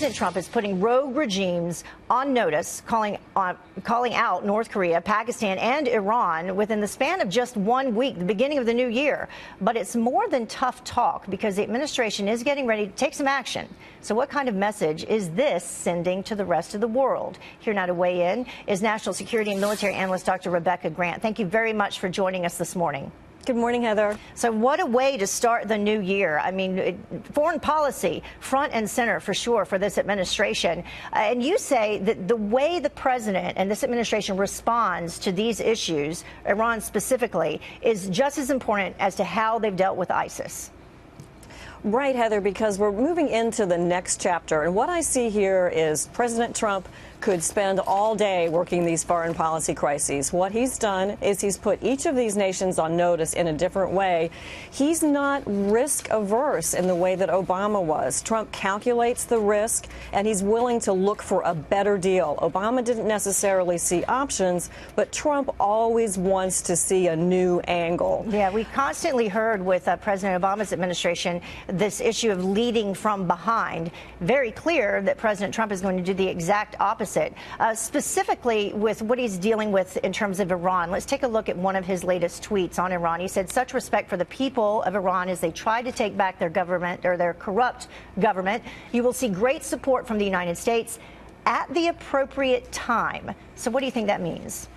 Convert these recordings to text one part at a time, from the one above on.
President Trump is putting rogue regimes on notice, calling out North Korea, Pakistan, and Iran within the span of just 1 week, the beginning of the new year. But it's more than tough talk because the administration is getting ready to take some action. So what kind of message is this sending to the rest of the world? Here now to weigh in is national security and military analyst Dr. Rebecca Grant. Thank you very much for joining us this morning. Good morning, Heather. So what a way to start the new year. I mean, foreign policy front and center for sure for this administration. And you say that the way the president and this administration responds to these issues, Iran specifically, is just as important as to how they've dealt with ISIS. Right, Heather, because we're moving into the next chapter. And what I see here is President Trump could spend all day working these foreign policy crises. What he's done is he's put each of these nations on notice in a different way. He's not risk averse in the way that Obama was. Trump calculates the risk, and he's willing to look for a better deal. Obama didn't necessarily see options, but Trump always wants to see a new angle. Yeah, we constantly heard with President Obama's administration this issue of leading from behind. Very clear that President Trump is going to do the exact opposite. Specifically with what he's dealing with in terms of Iran. Let's take a look at one of his latest tweets on Iran. He said, "Such respect for the people of Iran as they try to take back their government or their corrupt government. You will see great support from the United States at the appropriate time." So what do you think that means?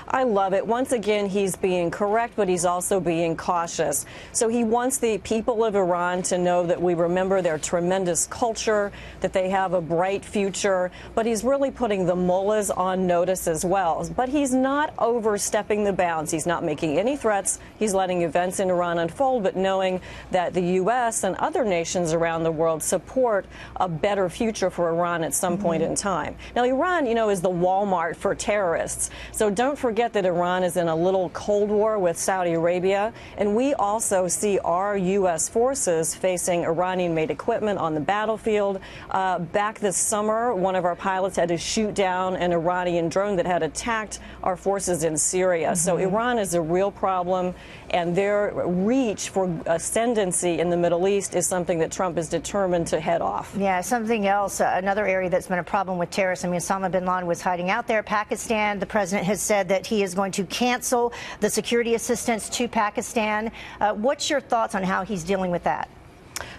I love it. Once again, he's being correct, but he's also being cautious. So he wants the people of Iran to know that we remember their tremendous culture, that they have a bright future, but he's really putting the mullahs on notice as well. But he's not overstepping the bounds. He's not making any threats. He's letting events in Iran unfold, but knowing that the U.S. and other nations around the world support a better future for Iran at some point in time. Now, Iran, you know, is the Walmart for terrorists. So don't forget that Iran is in a little Cold War with Saudi Arabia, and we also see our U.S. forces facing Iranian-made equipment on the battlefield. Back this summer, one of our pilots had to shoot down an Iranian drone that had attacked our forces in Syria. So Iran is a real problem, and their reach for ascendancy in the Middle East is something that Trump is determined to head off. Yeah, something else, another area that's been a problem with terrorists. I mean, Osama bin Laden was hiding out there. Pakistan, the president has said that he is going to cancel the security assistance to Pakistan. What's your thoughts on how he's dealing with that?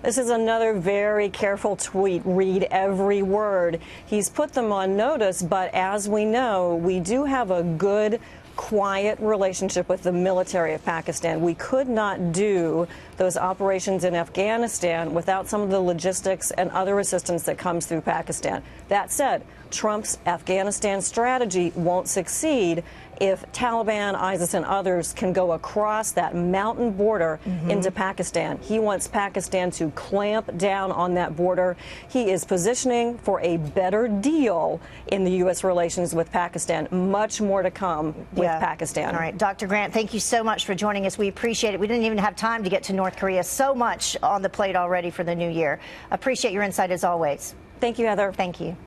This is another very careful tweet. Read every word. He's put them on notice, but as we know, we do have a good, quiet relationship with the military of Pakistan. We could not do those operations in Afghanistan without some of the logistics and other assistance that comes through Pakistan. That said, Trump's Afghanistan strategy won't succeed if Taliban, ISIS, and others can go across that mountain border into Pakistan. He wants Pakistan to clamp down on that border. He is positioning for a better deal in the U.S. relations with Pakistan. Much more to come with Pakistan. All right, Dr. Grant, thank you so much for joining us. We appreciate it. We didn't even have time to get to North Korea. So much on the plate already for the new year. Appreciate your insight as always. Thank you, Heather. Thank you.